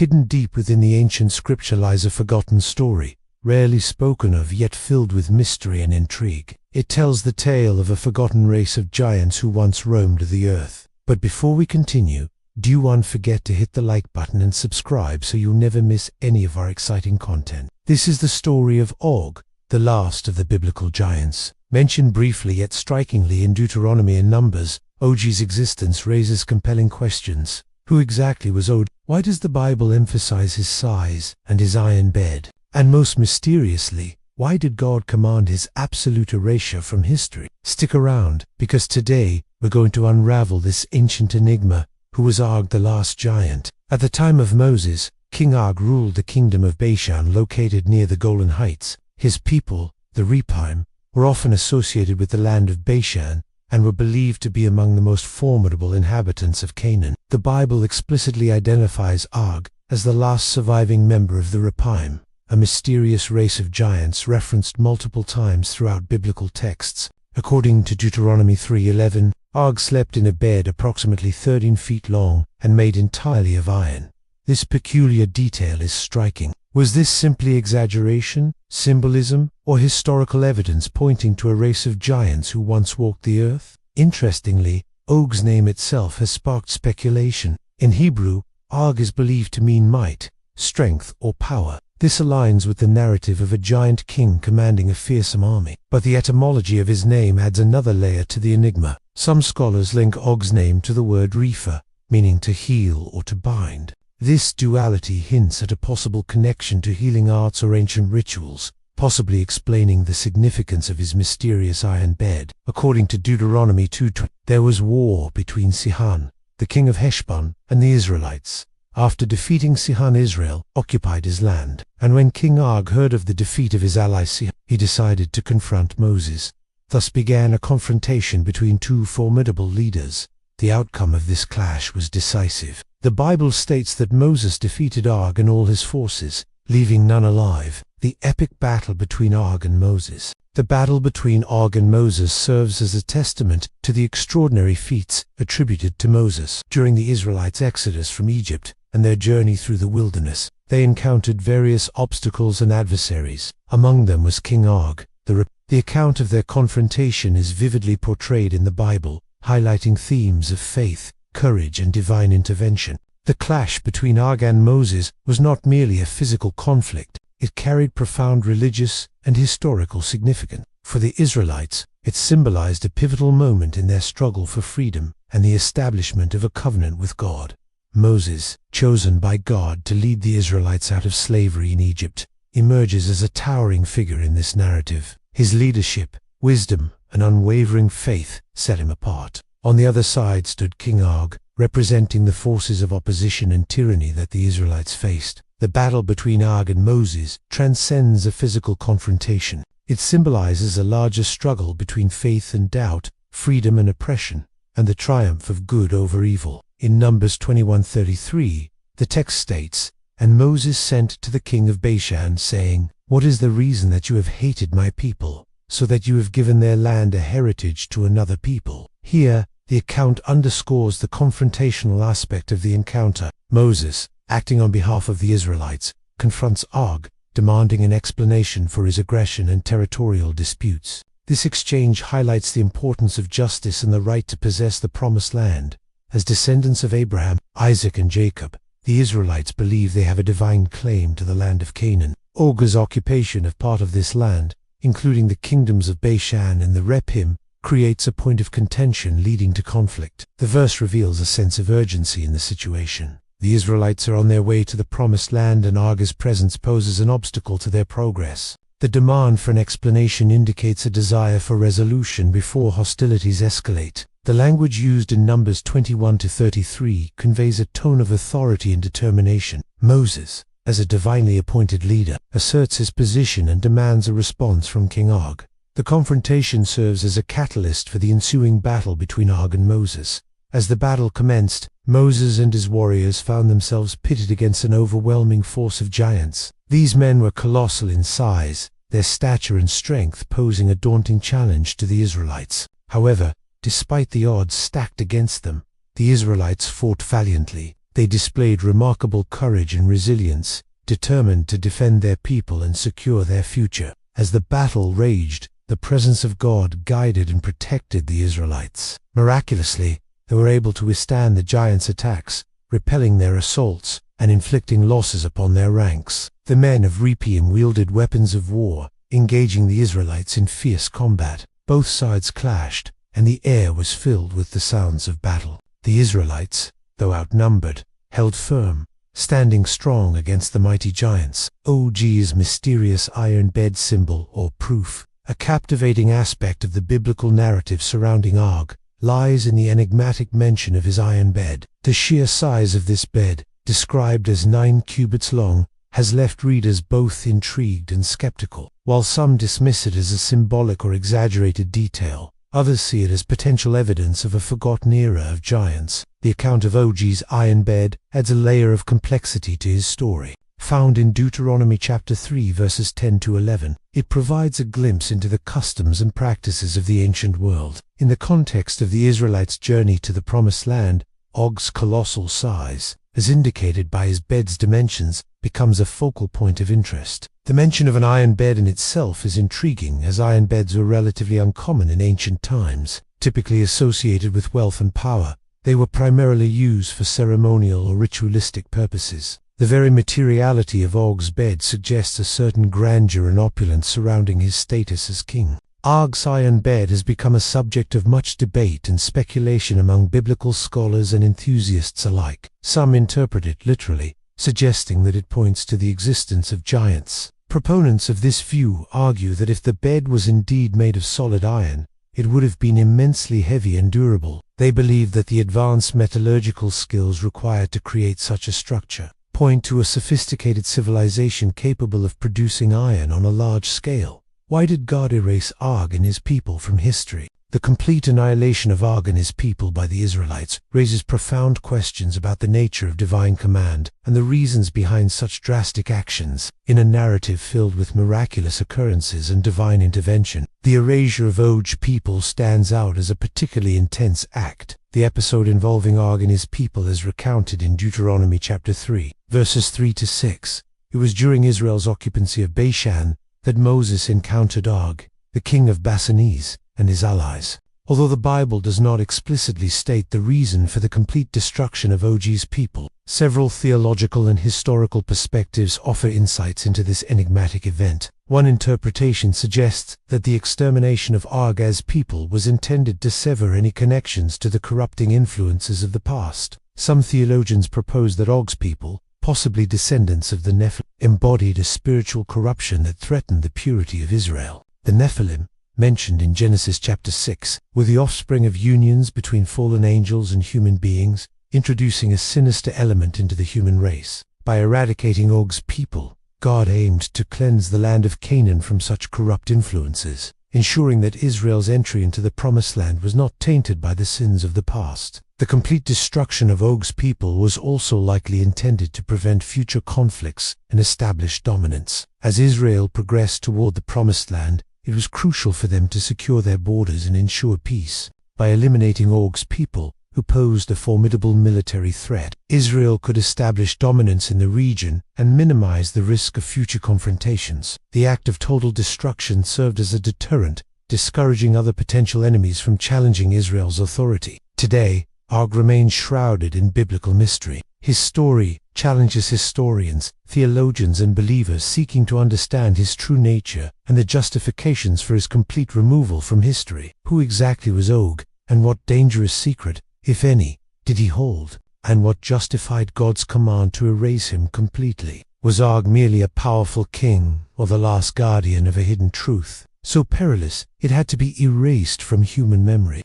Hidden deep within the ancient scripture lies a forgotten story, rarely spoken of yet filled with mystery and intrigue. It tells the tale of a forgotten race of giants who once roamed the earth. But before we continue, don't forget to hit the like button and subscribe so you'll never miss any of our exciting content. This is the story of Og, the last of the biblical giants. Mentioned briefly yet strikingly in Deuteronomy and Numbers, Og's existence raises compelling questions. Who exactly was Og? Why does the Bible emphasize his size and his iron bed? And most mysteriously, why did God command his absolute erasure from history? Stick around, because today we're going to unravel this ancient enigma. Who was Og, the last giant? At the time of Moses, King Og ruled the kingdom of Bashan located near the Golan Heights. His people, the Rephaim, were often associated with the land of Bashan and were believed to be among the most formidable inhabitants of Canaan. The Bible explicitly identifies Og as the last surviving member of the Rephaim, a mysterious race of giants referenced multiple times throughout biblical texts. According to Deuteronomy 3:11, Og slept in a bed approximately 13 feet long and made entirely of iron. This peculiar detail is striking. Was this simply exaggeration, symbolism, or historical evidence pointing to a race of giants who once walked the earth? Interestingly, Og's name itself has sparked speculation. In Hebrew, Og is believed to mean might, strength, or power. This aligns with the narrative of a giant king commanding a fearsome army. But the etymology of his name adds another layer to the enigma. Some scholars link Og's name to the word repha, meaning to heal or to bind. This duality hints at a possible connection to healing arts or ancient rituals, possibly explaining the significance of his mysterious iron bed. According to Deuteronomy 2:20, there was war between Sihon, the king of Heshbon, and the Israelites. After defeating Sihon, Israel occupied his land, and when King Og heard of the defeat of his ally Sihon, he decided to confront Moses. Thus began a confrontation between two formidable leaders. The outcome of this clash was decisive. The Bible states that Moses defeated Og and all his forces, leaving none alive. The epic battle between Og and Moses. The battle between Og and Moses serves as a testament to the extraordinary feats attributed to Moses. During the Israelites' exodus from Egypt and their journey through the wilderness, they encountered various obstacles and adversaries. Among them was King Og. The account of their confrontation is vividly portrayed in the Bible, highlighting themes of faith, courage, and divine intervention. The clash between Og and Moses was not merely a physical conflict. It carried profound religious and historical significance. For the Israelites, it symbolized a pivotal moment in their struggle for freedom and the establishment of a covenant with God. Moses, chosen by God to lead the Israelites out of slavery in Egypt, emerges as a towering figure in this narrative. His leadership, wisdom, and unwavering faith set him apart. On the other side stood King Og, representing the forces of opposition and tyranny that the Israelites faced. The battle between Og and Moses transcends a physical confrontation. It symbolizes a larger struggle between faith and doubt, freedom and oppression, and the triumph of good over evil. In Numbers 21:33, the text states, "And Moses sent to the king of Bashan, saying, What is the reason that you have hated my people, so that you have given their land a heritage to another people?" Here, the account underscores the confrontational aspect of the encounter. Moses, acting on behalf of the Israelites, confronts Og, demanding an explanation for his aggression and territorial disputes. This exchange highlights the importance of justice and the right to possess the promised land. As descendants of Abraham, Isaac, and Jacob, the Israelites believe they have a divine claim to the land of Canaan. Og's occupation of part of this land, including the kingdoms of Bashan and the Rephaim, creates a point of contention leading to conflict. The verse reveals a sense of urgency in the situation. The Israelites are on their way to the promised land, and Og's presence poses an obstacle to their progress. The demand for an explanation indicates a desire for resolution before hostilities escalate. The language used in Numbers 21-33 conveys a tone of authority and determination. Moses, as a divinely appointed leader, asserts his position and demands a response from King Og. The confrontation serves as a catalyst for the ensuing battle between Og and Moses. As the battle commenced, Moses and his warriors found themselves pitted against an overwhelming force of giants. These men were colossal in size, their stature and strength posing a daunting challenge to the Israelites. However, despite the odds stacked against them, the Israelites fought valiantly, They displayed remarkable courage and resilience, determined to defend their people and secure their future. As the battle raged, the presence of God guided and protected the Israelites. Miraculously, they were able to withstand the giants' attacks, repelling their assaults and inflicting losses upon their ranks. The men of Rephaim wielded weapons of war, engaging the Israelites in fierce combat. Both sides clashed, and the air was filled with the sounds of battle. The Israelites, though outnumbered, held firm, standing strong against the mighty giants. OG's mysterious iron bed symbol or proof, a captivating aspect of the biblical narrative surrounding Og, lies in the enigmatic mention of his iron bed. The sheer size of this bed, described as 9 cubits long, has left readers both intrigued and skeptical. While some dismiss it as a symbolic or exaggerated detail, others see it as potential evidence of a forgotten era of giants. The account of OG's iron bed adds a layer of complexity to his story. Found in Deuteronomy chapter 3 verses 10 to 11, it provides a glimpse into the customs and practices of the ancient world. In the context of the Israelites' journey to the Promised Land, Og's colossal size, as indicated by his bed's dimensions, becomes a focal point of interest. The mention of an iron bed in itself is intriguing, as iron beds were relatively uncommon in ancient times. Typically associated with wealth and power, they were primarily used for ceremonial or ritualistic purposes. The very materiality of Og's bed suggests a certain grandeur and opulence surrounding his status as king. Og's iron bed has become a subject of much debate and speculation among biblical scholars and enthusiasts alike. Some interpret it literally, suggesting that it points to the existence of giants. Proponents of this view argue that if the bed was indeed made of solid iron, it would have been immensely heavy and durable. They believe that the advanced metallurgical skills required to create such a structure point to a sophisticated civilization capable of producing iron on a large scale. Why did God erase Og and his people from history? The complete annihilation of Og and his people by the Israelites raises profound questions about the nature of divine command and the reasons behind such drastic actions. In a narrative filled with miraculous occurrences and divine intervention, the erasure of Og's people stands out as a particularly intense act. The episode involving Og and his people is recounted in Deuteronomy chapter 3, verses 3 to 6. It was during Israel's occupancy of Bashan that Moses encountered Og, the king of Bassanese, and his allies. Although the Bible does not explicitly state the reason for the complete destruction of Og's people, several theological and historical perspectives offer insights into this enigmatic event. One interpretation suggests that the extermination of Og's people was intended to sever any connections to the corrupting influences of the past. Some theologians propose that Og's people, possibly descendants of the Nephilim, embodied a spiritual corruption that threatened the purity of Israel. The Nephilim, mentioned in Genesis chapter 6, were the offspring of unions between fallen angels and human beings, introducing a sinister element into the human race. By eradicating Og's people, God aimed to cleanse the land of Canaan from such corrupt influences, ensuring that Israel's entry into the Promised Land was not tainted by the sins of the past. The complete destruction of Og's people was also likely intended to prevent future conflicts and establish dominance. As Israel progressed toward the Promised Land, it was crucial for them to secure their borders and ensure peace. By eliminating Og's people, who posed a formidable military threat, Israel could establish dominance in the region and minimize the risk of future confrontations. The act of total destruction served as a deterrent, discouraging other potential enemies from challenging Israel's authority. Today, Og remains shrouded in biblical mystery. His story challenges historians, theologians, and believers seeking to understand his true nature and the justifications for his complete removal from history. Who exactly was Og, and what dangerous secret, if any, did he hold? And what justified God's command to erase him completely? Was Og merely a powerful king, or the last guardian of a hidden truth, so perilous it had to be erased from human memory?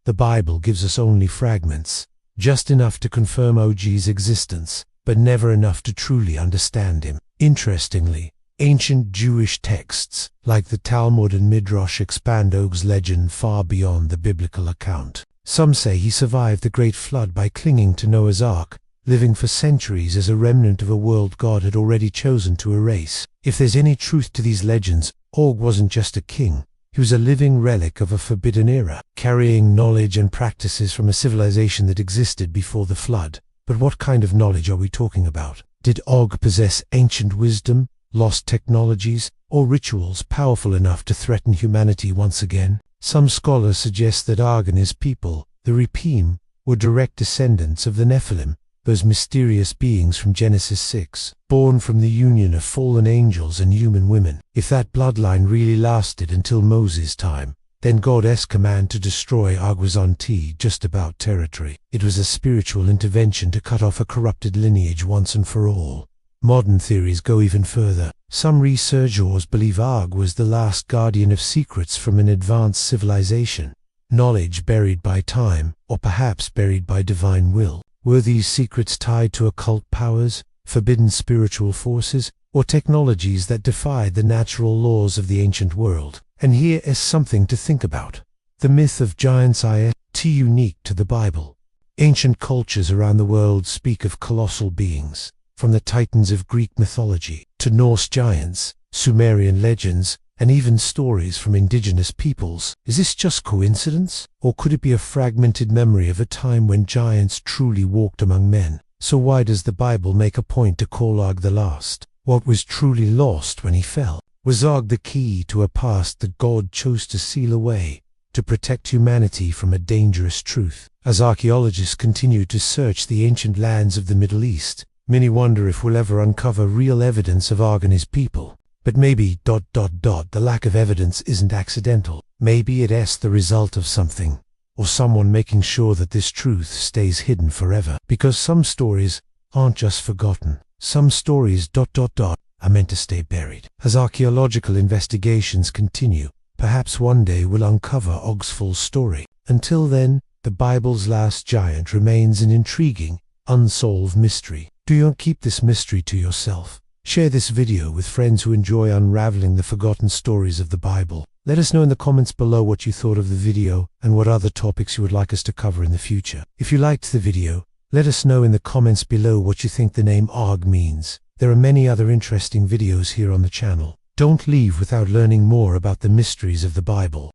The Bible gives us only fragments, just enough to confirm Og's existence, but never enough to truly understand him. Interestingly, ancient Jewish texts, like the Talmud and Midrash, expand Og's legend far beyond the biblical account. Some say he survived the Great Flood by clinging to Noah's Ark, living for centuries as a remnant of a world God had already chosen to erase. If there's any truth to these legends, Og wasn't just a king. He was a living relic of a forbidden era, carrying knowledge and practices from a civilization that existed before the flood. But what kind of knowledge are we talking about? Did Og possess ancient wisdom, lost technologies, or rituals powerful enough to threaten humanity once again? Some scholars suggest that Og and his people, the Repim, were direct descendants of the Nephilim, those mysterious beings from Genesis 6, born from the union of fallen angels and human women. If that bloodline really lasted until Moses' time, then God's command to destroy Og was on just about territory. It was a spiritual intervention to cut off a corrupted lineage once and for all. Modern theories go even further. Some researchers believe Og was the last guardian of secrets from an advanced civilization, knowledge buried by time, or perhaps buried by divine will. Were these secrets tied to occult powers, forbidden spiritual forces, or technologies that defied the natural laws of the ancient world? And here is something to think about. The myth of giants is unique to the Bible. Ancient cultures around the world speak of colossal beings, from the titans of Greek mythology to Norse giants, Sumerian legends, and even stories from indigenous peoples. Is this just coincidence? Or could it be a fragmented memory of a time when giants truly walked among men? So why does the Bible make a point to call Og the last? What was truly lost when he fell? Was Og the key to a past that God chose to seal away, to protect humanity from a dangerous truth? As archaeologists continue to search the ancient lands of the Middle East, many wonder if we'll ever uncover real evidence of Og and his people. But maybe ... the lack of evidence isn't accidental. Maybe it's the result of something, or someone making sure that this truth stays hidden forever. Because some stories aren't just forgotten. Some stories ... are meant to stay buried. As archaeological investigations continue, perhaps one day we'll uncover Og's full story. Until then, the Bible's last giant remains an intriguing, unsolved mystery. Do you keep this mystery to yourself? Share this video with friends who enjoy unraveling the forgotten stories of the Bible. Let us know in the comments below what you thought of the video and what other topics you would like us to cover in the future. If you liked the video, let us know in the comments below what you think the name Og means. There are many other interesting videos here on the channel. Don't leave without learning more about the mysteries of the Bible.